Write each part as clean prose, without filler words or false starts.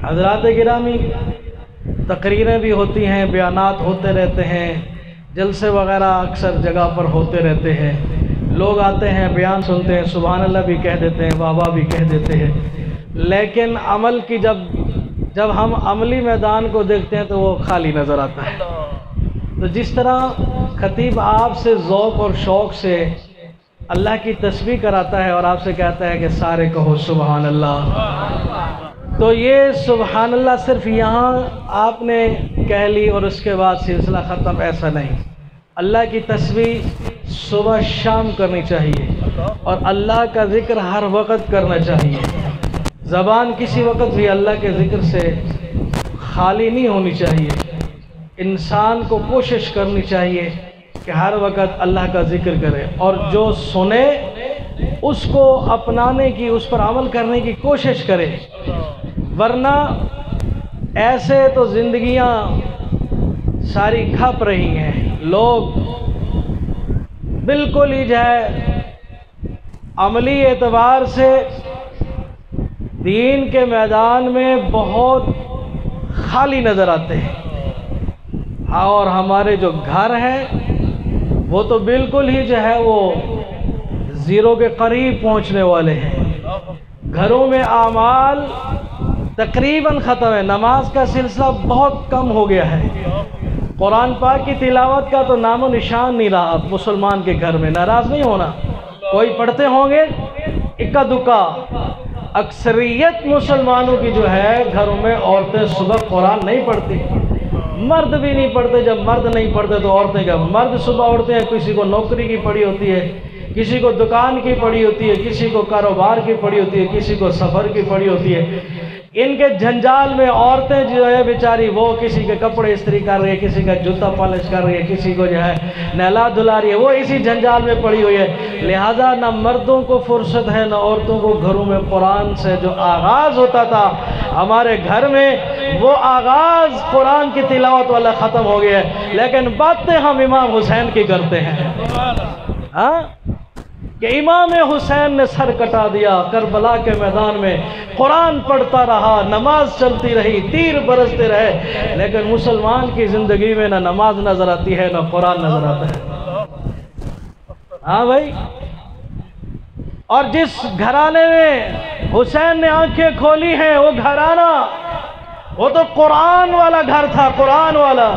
حضرات گرامی، تقریریں بھی ہوتی ہیں، بیانات ہوتے رہتے ہیں، جلسے وغیرہ اکثر جگہ پر ہوتے رہتے ہیں، لوگ آتے ہیں بیان سنتے ہیں، سبحان اللہ بھی کہہ دیتے ہیں، واہ واہ بھی کہہ دیتے ہیں، لیکن عمل کی جب ہم عملی میدان کو دیکھتے ہیں تو وہ خالی نظر آتا ہے۔ تو جس طرح خطیب آپ سے ذوق اور شوق سے اللہ کی تسبیح کراتا ہے اور آپ سے کہتا ہے کہ سارے کہو سبحان اللہ، تو یہ سبحان اللہ صرف یہاں آپ نے کہہ لی اور اس کے بعد سلسلہ ختم، ایسا نہیں۔ اللہ کی تسبیح صبح شام کرنی چاہیے اور اللہ کا ذکر ہر وقت کرنا چاہیے۔ زبان کسی وقت بھی اللہ کے ذکر سے خالی نہیں ہونی چاہیے۔ انسان کو کوشش کرنی چاہیے کہ ہر وقت اللہ کا ذکر کرے اور جو سنے اس کو اپنانے کی، اس پر عمل کرنے کی کوشش کرے، ورنہ ایسے تو زندگیاں ساری کھپ رہی ہیں۔ لوگ بالکل ہی جو ہے عملی اعتبار سے دین کے میدان میں بہت خالی نظر آتے ہیں، اور ہمارے جو گھر ہیں وہ تو بالکل ہی جو ہے وہ زیرو کے قریب پہنچنے والے ہیں۔ گھروں میں اعمال تقریباً ختم ہے، نماز کا سلسلہ بہت کم ہو گیا ہے، قرآن پاک کی تلاوت کا تو نام و نشان نہیں رہا مسلمان کے گھر میں۔ ناراض نہیں ہونا، کوئی پڑھتے ہوں گے اکا دکا، اکثریت مسلمانوں کی جو ہے گھروں میں عورتیں صبح قرآن نہیں پڑھتی، مرد بھی نہیں پڑھتے۔ جب مرد نہیں پڑھتے تو عورتیں کیا؟ مرد صبح اٹھتے ہیں، کسی کو نوکری کی پڑی ہوتی ہے، کسی کو دکان کی پڑی ہوتی ہے، کسی کو کاروبار کی پڑی ہوتی ہے، کسی کو سفر کی پڑی ہوتی ہے۔ ان کے جھنجال میں عورتیں جو ہے بیچاری وہ کسی کے کپڑے استری کر رہی ہے، کسی کا جوتا پالش کر رہی ہے، کسی کو جو ہے نہلا دھلا رہی ہے، وہ اسی جھنجال میں پڑی ہوئی ہے۔ لہٰذا نہ مردوں کو فرصت ہے نہ عورتوں کو گھروں میں قرآن سے جو آغاز ہوتا تھا ہمارے گھر میں، وہ آغاز قرآن کی تلاوت والا ختم ہو گیا ہے۔ لیکن باتیں ہم امام حسین کی کرتے ہیں کہ امام حسین نے سر کٹا دیا کربلا کے میدان میں، قرآن پڑھتا رہا، نماز چلتی رہی، تیر برستے رہے، لیکن مسلمان کی زندگی میں نہ نماز نظر آتی ہے نہ قرآن نظر آتا ہے۔ ہاں بھائی، اور جس گھرانے میں حسین نے آنکھیں کھولی ہیں وہ گھرانہ وہ تو قرآن والا گھر تھا، قرآن والا۔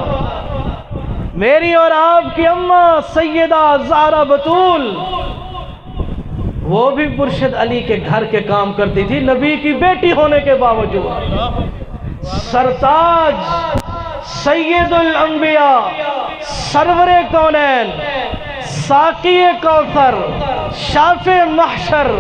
میری اور آپ کی اماں سیدہ زہرا بطول وہ بھی مرشد علی کے گھر کے کام کرتی تھی، نبی کی بیٹی ہونے کے باوجود۔ سرتاج سید الانبیاء، سرور کونین، ساقی کوثر، شافع محشر،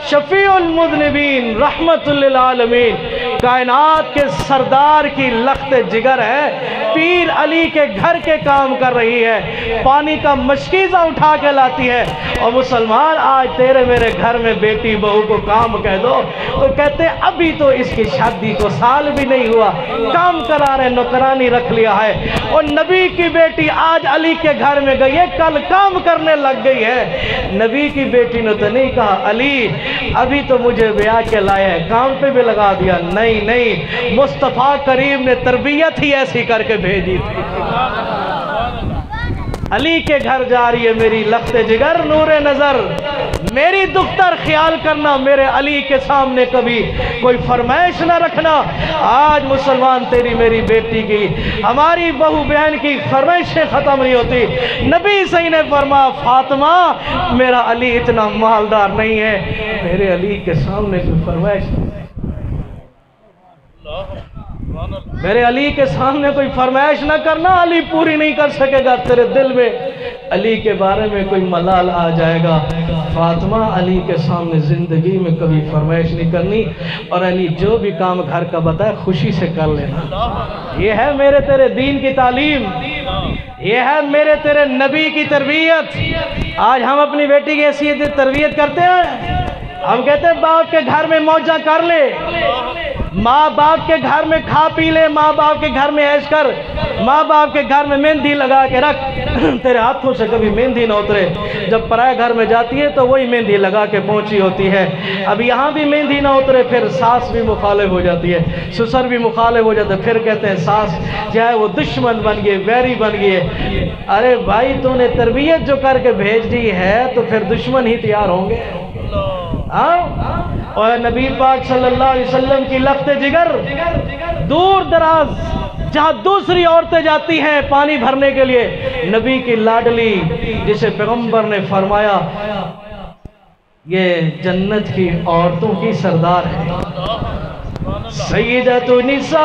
شفیع المذنبین، رحمت للعالمین، کائنات کے سردار کی لخت جگر ہے، پیر علی کے گھر کے کام کر رہی ہے، پانی کا مشکیزہ اٹھا کے لاتی ہے۔ اور مسلمان آج تیرے میرے گھر میں بیٹی بہو کو کام کہہ دو تو کہتے ابھی تو اس کی شادی کو سال بھی نہیں ہوا، کام کرا رہے، نوکرانی رکھ لیا ہے۔ اور نبی کی بیٹی آج علی کے گھر میں گئی ہے، کل کام کرنے لگ گئی ہے۔ نبی کی بیٹی نے تو نہیں کہا علی ابھی تو مجھے بیاہ کے لائے ہیں، کام پہ بھی لگا دیا، نہیں نہیں، مصطفیٰ کریم نے تربیت ہی ایسی کر کے بھیجی تھی۔ علی کے گھر جا رہی ہے میری لخت جگر نور نظر، میری دختر خیال کرنا میرے علی کے سامنے کبھی کوئی فرمائش نہ رکھنا۔ آج مسلمان تیری میری بیٹی کی، ہماری بہو بہن کی فرمائشیں ختم نہیں ہوتی۔ نبی صحیح نے فرمایا فاطمہ میرا علی اتنا مالدار نہیں ہے، میرے علی کے سامنے کوئی فرمائش نہیں، میرے علی کے سامنے کوئی فرمائش نہ کرنا، علی پوری نہیں کر سکے گا۔ تیرے دل میں علی کے بارے میں کوئی ملال آ جائے گا، فاطمہ علی کے سامنے زندگی میں کبھی فرمائش نہیں کرنی، اور علی جو بھی کام گھر کا بتائے خوشی سے کر لینا۔ یہ ہے میرے تیرے دین کی تعلیم، یہ ہے میرے تیرے نبی کی تربیت۔ آج ہم اپنی بیٹی کی حیثیت تربیت کرتے ہیں، ہم کہتے ہیں باپ کے گھر میں موجہ کر لے، ماں باپ کے گھر میں کھا پی لے، ماں باپ کے گھر میں عیش کر، ماں باپ کے گھر میں مہندی لگا کے رکھ، تیرے ہاتھوں سے کبھی مہندی نہ اترے، جب پرائے گھر میں جاتی ہے تو وہی مہندی لگا کے پہنچی ہوتی ہے، اب یہاں بھی مہندی نہ اترے پھر ساس بھی مخالف ہو جاتی ہے، سسر بھی مخالف ہو جاتے ہیں، پھر کہتے ہیں ساس جو ہے وہ دشمن بن گئی، ویری بن گئی ہے۔ ارے بھائی تو نے تربیت جو کر کے بھیج دی ہے تو پھر دشمن ہی تیار ہوں گے۔ اور نبی پاک صلی اللہ علیہ وسلم کی لخت جگر دور دراز جہاں دوسری عورتیں جاتی ہیں پانی بھرنے کے لیے، نبی کی لاڈلی جسے پیغمبر نے فرمایا یہ جنت کی عورتوں کی سردار ہے، سیدۃ نساء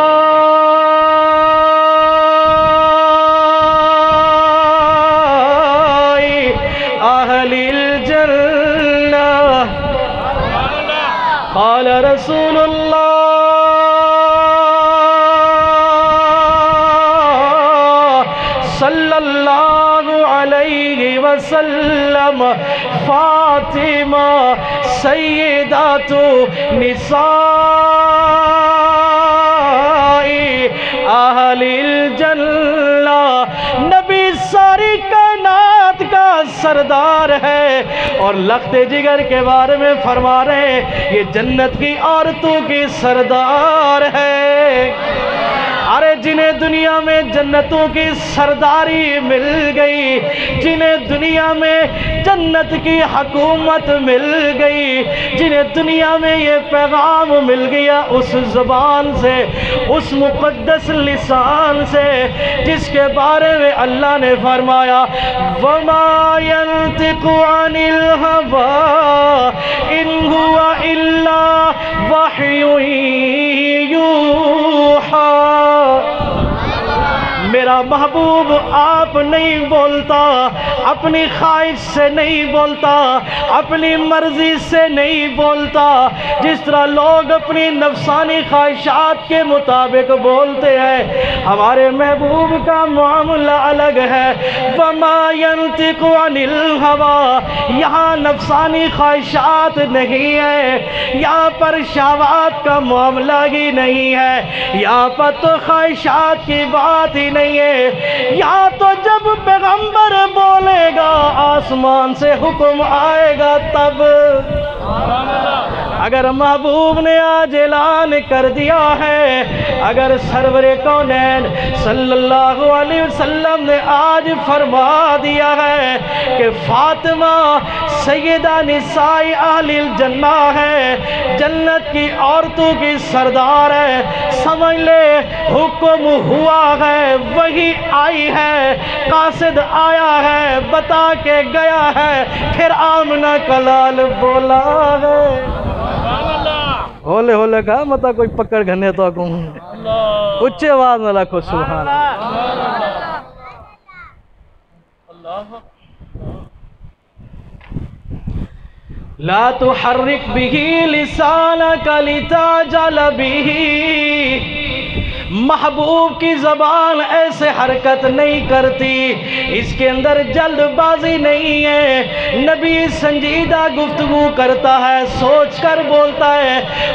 اہل الجنہ، قال رسول اللہ صلی اللہ علیہ وسلم، فاطمہ سیدۃ نساء اہل الجنہ، نبی ساری کائنات کا سردار ہے، اور لخت جگر کے بارے میں فرما رہے ہیں یہ جنت کی عورتوں کی سردار ہے۔ ارے جنہیں دنیا میں جنتوں کی سرداری مل گئی، جنہیں دنیا میں جنت کی حکومت مل گئی، جنہیں دنیا میں یہ پیغام مل گیا اس زبان سے، اس مقدس لسان سے جس کے بارے میں اللہ نے فرمایا وَمَا يَنْطِقُ عَنِ الْهَوَىٰ إِنْ هُوَ إِلَّا وَحْيٌ يُوحَىٰ۔ میرا محبوب آپ نہیں بولتا، اپنی خواہش سے نہیں بولتا، اپنی مرضی سے نہیں بولتا، جس طرح لوگ اپنی نفسانی خواہشات کے مطابق بولتے ہیں، ہمارے محبوب کا معاملہ الگ ہے۔ وَمَا يَنْطِقُ عَنِ الْهَوَىٰ، یہاں نفسانی خواہشات نہیں ہے، یہاں پر شہوات کا معاملہ ہی نہیں ہے، یہاں پر تو خواہشات کی بات ہی نہیں ہے، یہاں تو جب پیغمبر بولے گا آسمان سے حکم آئے گا تب۔ اگر محبوب نے آج اعلان کر دیا ہے، اگر سرور کونین صلی اللہ علیہ وسلم نے آج فرما دیا ہے کہ فاطمہ سیدہ نساء اہل الجنہ ہے، جنت کی عورتوں کی سردار ہے، سمجھ لے حکم ہوا ہے، وہی آئی ہے، قاصد آیا ہے، بتا کے گیا ہے، پھر آمنہ کا لال بولا ہے۔ ہولے ہولے کہا متا کوئی پکڑ گھنے تو اکوں، اچھے آواز نہ لکھو سبحان اللہ۔ لا تحرک به لسانک لتعجل به، محبوب کی زبان ایسے حرکت نہیں کرتی، اس کے اندر جلد بازی نہیں ہے، نبی سنجیدہ گفتگو کرتا ہے، سوچ کر بولتا ہے،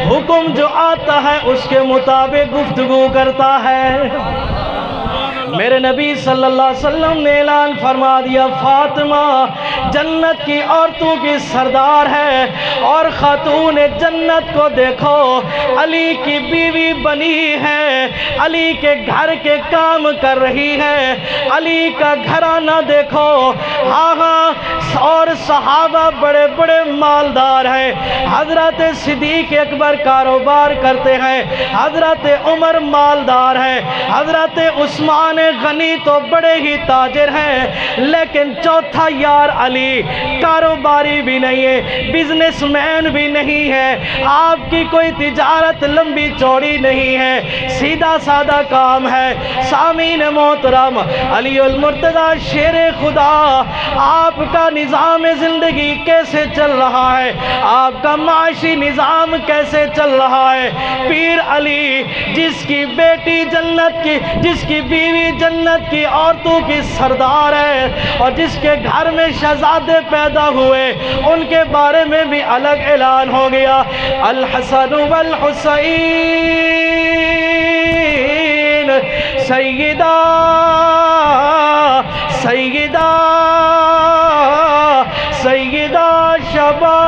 حکم جو آتا ہے اس کے مطابق گفتگو کرتا ہے۔ میرے نبی صلی اللہ علیہ وسلم نے اعلان فرما دیا فاطمہ جنت کی عورتوں کی سردار ہے، اور خاتون جنت کو دیکھو علی کی بیوی بنی ہے، علی کے گھر کے کام کر رہی ہے، علی کا گھرانہ دیکھو، اور صحابہ بڑے بڑے مالدار ہیں، حضرت صدیق اکبر کاروبار کرتے ہیں، حضرت عمر مالدار ہیں، حضرت عثمان غنی تو بڑے ہی تاجر ہیں، لیکن چوتھا یار علی کاروباری بھی نہیں ہے، بزنس مین بھی نہیں ہے، آپ کی کوئی تجارت لمبی چوڑی نہیں ہے، سیدھا سادہ کام ہے۔ سامعین محترم، علی المرتضی شیر خدا، آپ کا نظام زندگی کیسے چل رہا ہے، آپ کا معاشی نظام کیسے چل رہا ہے، پیر علی، جس کی بیٹی جنت کی، جس کی بیوی جنت کی عورتوں کی سردار ہے، اور جس کے گھر میں شہزادے پیدا ہوئے ان کے بارے میں بھی الگ اعلان ہو گیا، الحسن والحسین سیدہ سیدہ سیدہ شباب